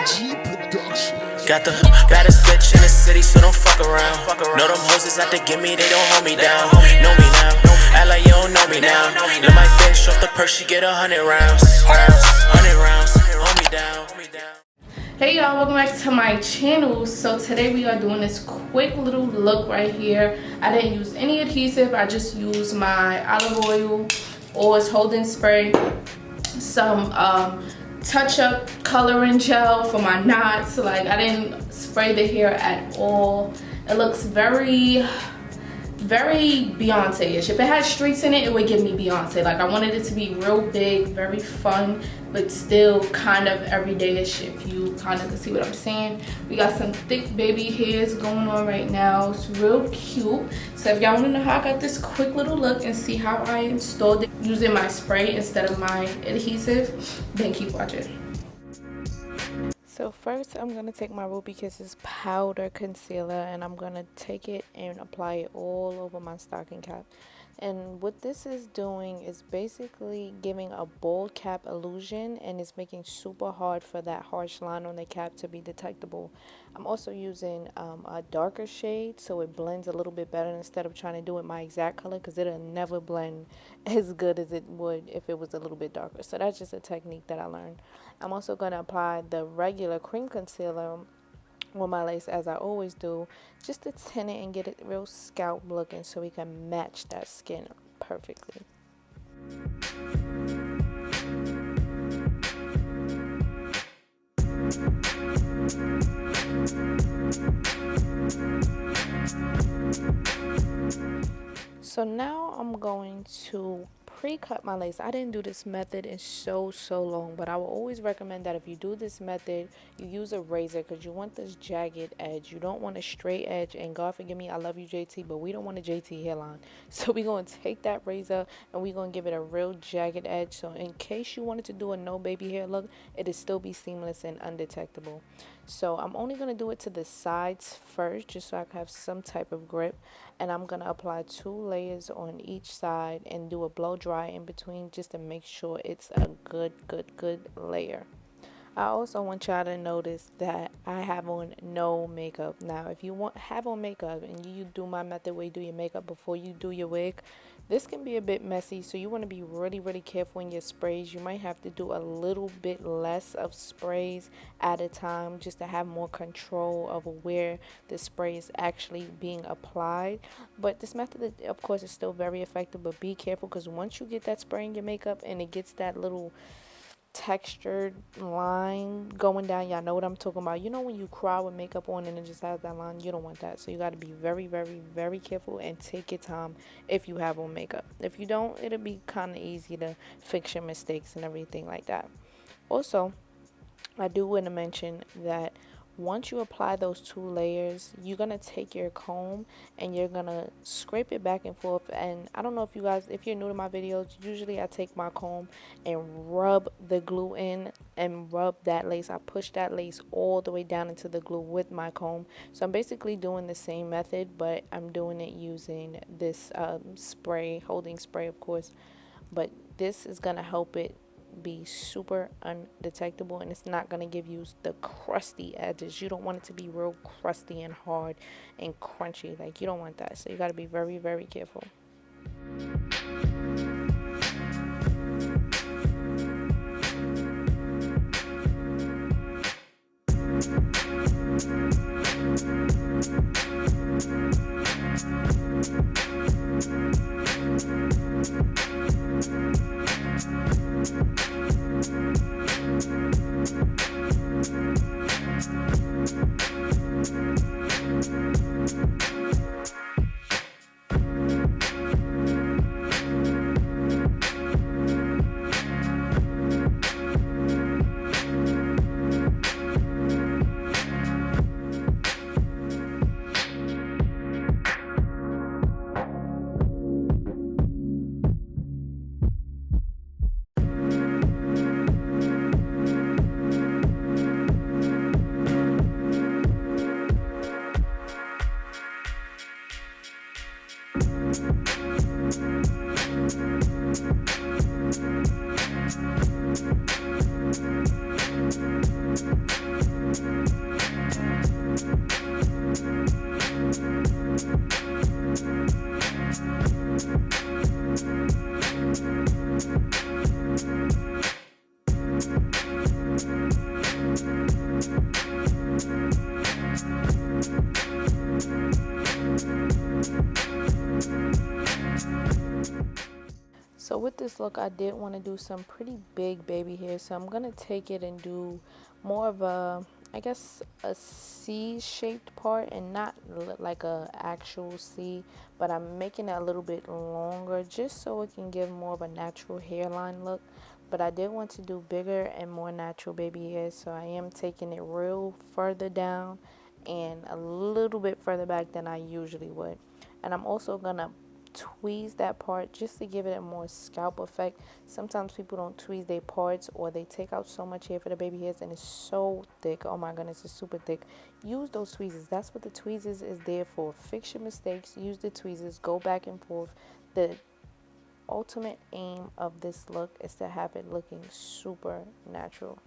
Got the baddest bitch in the city, so don't fuck around. Know them hoes is out to get me, they don't hold me down. Know me now, act like you don't know me now. Let my bitch off the purse, she get 100 rounds. 100 rounds, hold me down. Hey y'all, welcome back to my channel. So today we are doing this quick little look right here. I didn't use any adhesive, I just used my olive oil or its holding spray, some touch-up coloring gel for my knots. Like, I didn't spray the hair at all. It looks very Beyonce-ish. If it had streaks in it, it would give me Beyonce. Like, I wanted it to be real big, very fun, but still kind of everyday-ish, if you kind of can see what I'm saying. We got some thick baby hairs going on right now. It's real cute. So if y'all want to know how I got this quick little look and see how I installed it using my spray instead of my adhesive, then keep watching. So first I'm going to take my Ruby Kisses powder concealer and I'm going to take it and apply it all over my stocking cap. And what this is doing is basically giving a bold cap illusion, and it's making super hard for that harsh line on the cap to be detectable. I'm also using a darker shade so it blends a little bit better instead of trying to do it my exact color, because it'll never blend as good as it would if it was a little bit darker. So that's just a technique that I learned. I'm also going to apply the regular cream concealer with my lace, as I always do, just to tint it and get it real scalp looking so we can match that skin perfectly. So now I'm going to pre-cut my lace. I didn't do this method in so long, but I will always recommend that if you do this method, you use a razor, because you want this jagged edge. You don't want a straight edge, and God forgive me, I love you JT, but we don't want a JT hairline. So we're going to take that razor and we're going to give it a real jagged edge, so in case you wanted to do a no baby hair look, it'll still be seamless and undetectable. So I'm only going to do it to the sides first, just so I can have some type of grip, and I'm going to apply 2 layers on each side and do a blow dry in between, just to make sure it's a good layer. I also want y'all to notice that I have on no makeup. Now, if you have on makeup and you do my method where you do your makeup before you do your wig, this can be a bit messy, so you want to be really careful in your sprays. You might have to do a little bit less of sprays at a time, just to have more control of where the spray is actually being applied. But this method, of course, is still very effective, but be careful, because once you get that spray in your makeup and it gets that little textured line going down, y'all know what I'm talking about. You know when you cry with makeup on and it just has that line? You don't want that. So you got to be very careful and take your time if you have on makeup. If you don't, it'll be kind of easy to fix your mistakes and everything like that. Also, I do want to mention that once you apply those 2 layers, you're going to take your comb and you're going to scrape it back and forth. And I don't know if you guys, if you're new to my videos, usually I take my comb and rub the glue in and rub that lace. I push that lace all the way down into the glue with my comb. So I'm basically doing the same method, but I'm doing it using this spray, holding spray, of course. But this is going to help it be super undetectable, and it's not going to give you the crusty edges. You don't want it to be real crusty and hard and crunchy. Like, you don't want that, so you got to be very careful. So with this look, I did want to do some pretty big baby hairs. So I'm going to take it and do more of a, I guess, a C-shaped part, and not like a actual C, but I'm making it a little bit longer just so it can give more of a natural hairline look. But I did want to do bigger and more natural baby hairs, so I am taking it real further down and a little bit further back than I usually would. And I'm also going to tweeze that part just to give it a more scalp effect. Sometimes people don't tweeze their parts, or they take out so much hair for the baby hairs and it's so thick. Oh my goodness, it's super thick. Use those tweezers. That's what the tweezers is there for. Fix your mistakes, use the tweezers, go back and forth. The ultimate aim of this look is to have it looking super natural.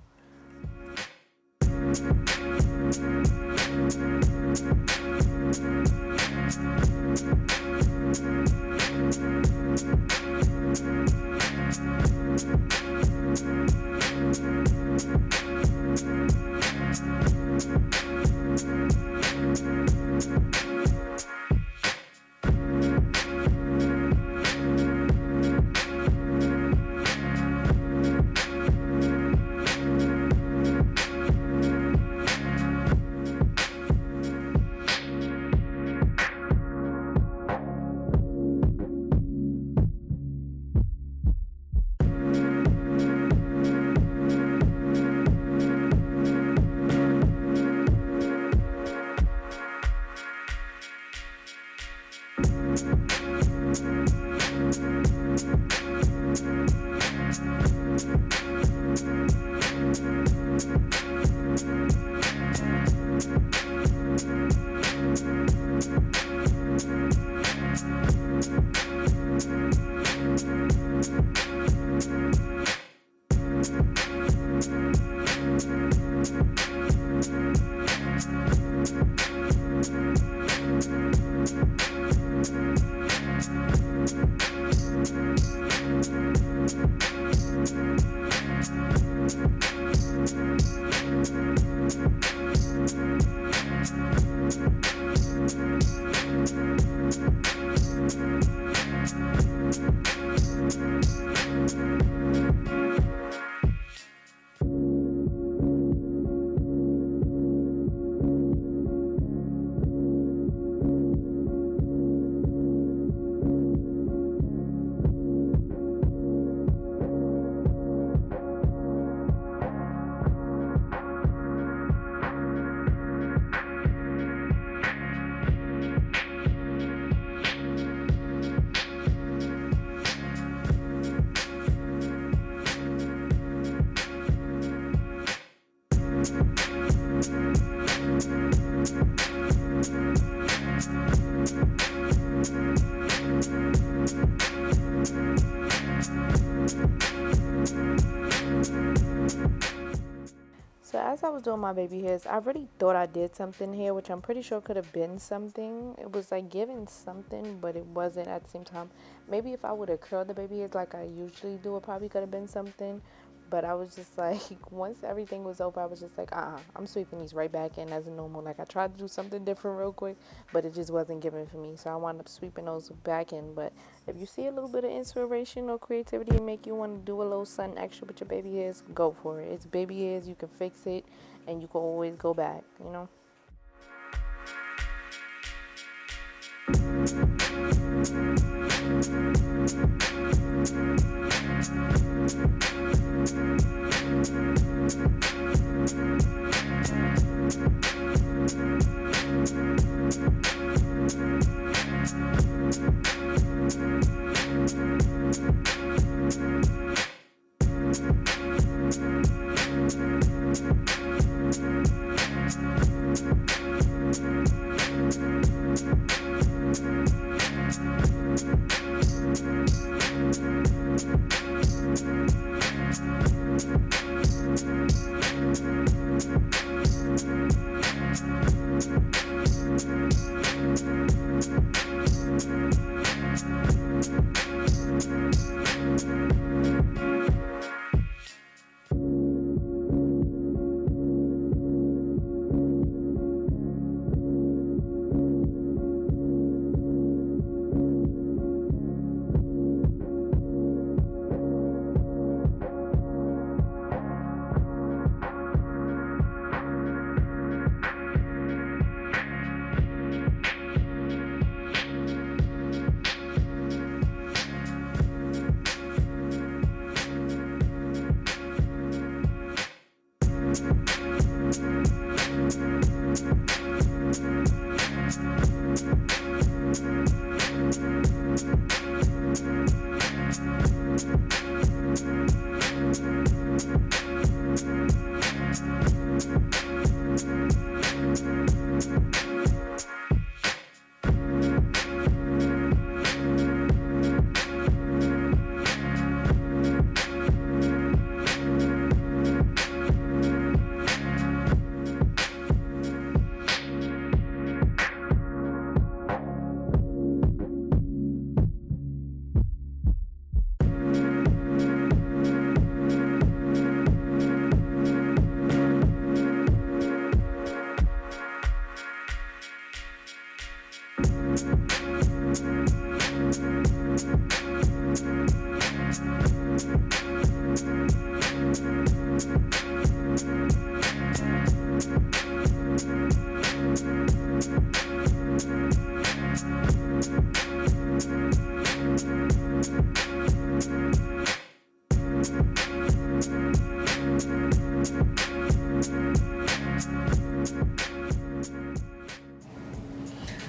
So as I was doing my baby hairs, I really thought I did something here, which I'm pretty sure could have been something. It was like giving something, but it wasn't at the same time. Maybe if I would have curled the baby hairs like I usually do, it probably could have been something. But I was just like, once everything was over, I was just like, I'm sweeping these right back in as normal. Like, I tried to do something different real quick, but it just wasn't giving for me. So I wound up sweeping those back in. But if you see a little bit of inspiration or creativity and make you want to do a little something extra with your baby hairs, go for it. It's baby hairs. You can fix it, and you can always go back, you know?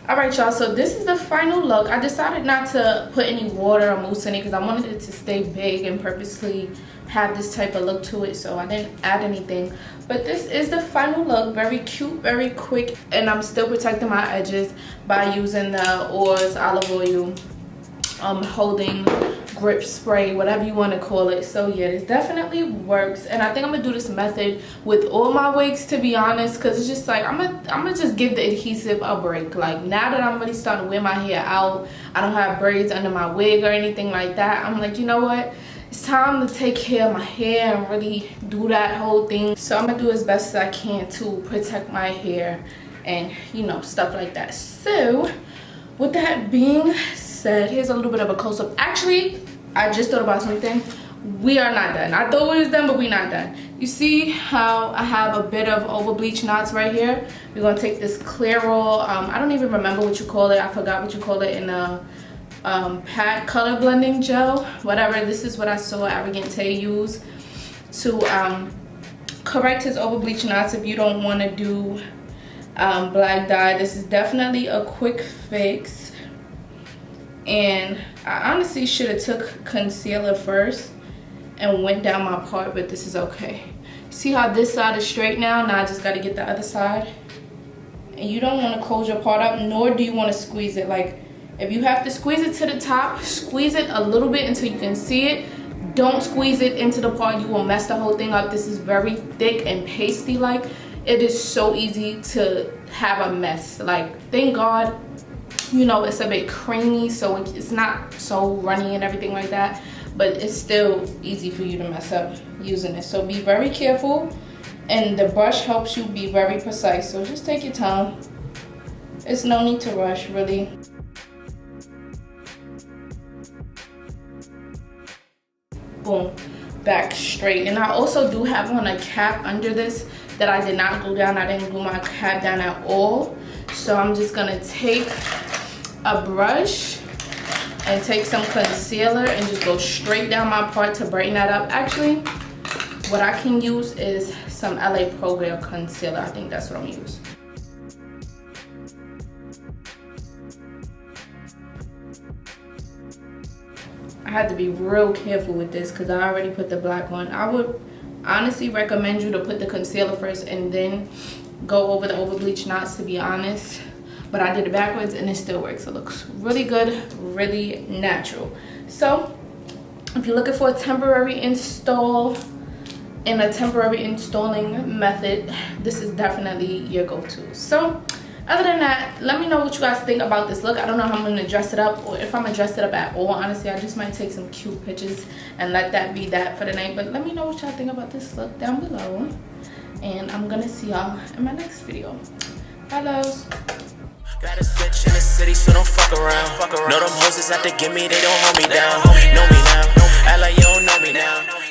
Alright y'all, so this is the final look. I decided not to put any water or mousse in it because I wanted it to stay big and purposely have this type of look to it, so I didn't add anything. But this is the final look. Very cute, very quick, and I'm still protecting my edges by using the Oars olive oil holding grip spray, whatever you want to call it. So yeah, this definitely works, and I think I'm gonna do this method with all my wigs, to be honest, because it's just like I'm gonna just give the adhesive a break. Like, now that I'm really starting to wear my hair out, I don't have braids under my wig or anything like that, I'm like, you know what, it's time to take care of my hair and really do that whole thing. So I'm gonna do as best as I can to protect my hair and, you know, stuff like that. So with that being said, here's a little bit of a close-up. Actually, I just thought about something. We are not done. I thought we was done, but we're not done. You see how I have a bit of over-bleached knots right here? We're gonna take this clear roll. I don't even remember what you call it. I forgot what you call it in the pad color blending gel, whatever. This is what I saw Arrogant Tay use to correct his over-bleached knots. If you don't want to do black dye, this is definitely a quick fix. And I honestly should have took concealer first and went down my part, but this is okay. See how this side is straight now? Now I just got to get the other side. And you don't want to close your part up, nor do you want to squeeze it. Like, if you have to squeeze it to the top, squeeze it a little bit until you can see it. Don't squeeze it into the part. You will mess the whole thing up. This is very thick and pasty like. It is so easy to have a mess. Like, thank God, you know, it's a bit creamy, so it's not so runny and everything like that, but it's still easy for you to mess up using it. So be very careful, and the brush helps you be very precise, so just take your time. It's no need to rush, really. Boom, back straight. And I also do have on a cap under this that I did not glue down. I didn't glue my cap down at all. So I'm just gonna take a brush and take some concealer and just go straight down my part to brighten that up. Actually, what I can use is some LA Pro Girl concealer. I think that's what I'm gonna use. I had to be real careful with this because I already put the black on. I would honestly recommend you to put the concealer first and then go over the over-bleached knots, to be honest. But I did it backwards and it still works. It looks really good, really natural. So if you're looking for a temporary install in a temporary installing method, this is definitely your go-to. So other than that, let me know what you guys think about this look. I don't know how I'm gonna dress it up, or if I'm gonna dress it up at all. Honestly, I just might take some cute pictures and let that be that for the night. But let me know what y'all think about this look down below, and I'm gonna see y'all in my next video. Bye, loves. Got a bitch in the city, so don't fuck around. Know them hoes is out to get me, they don't hold me down. Know me now, act like you don't know me now.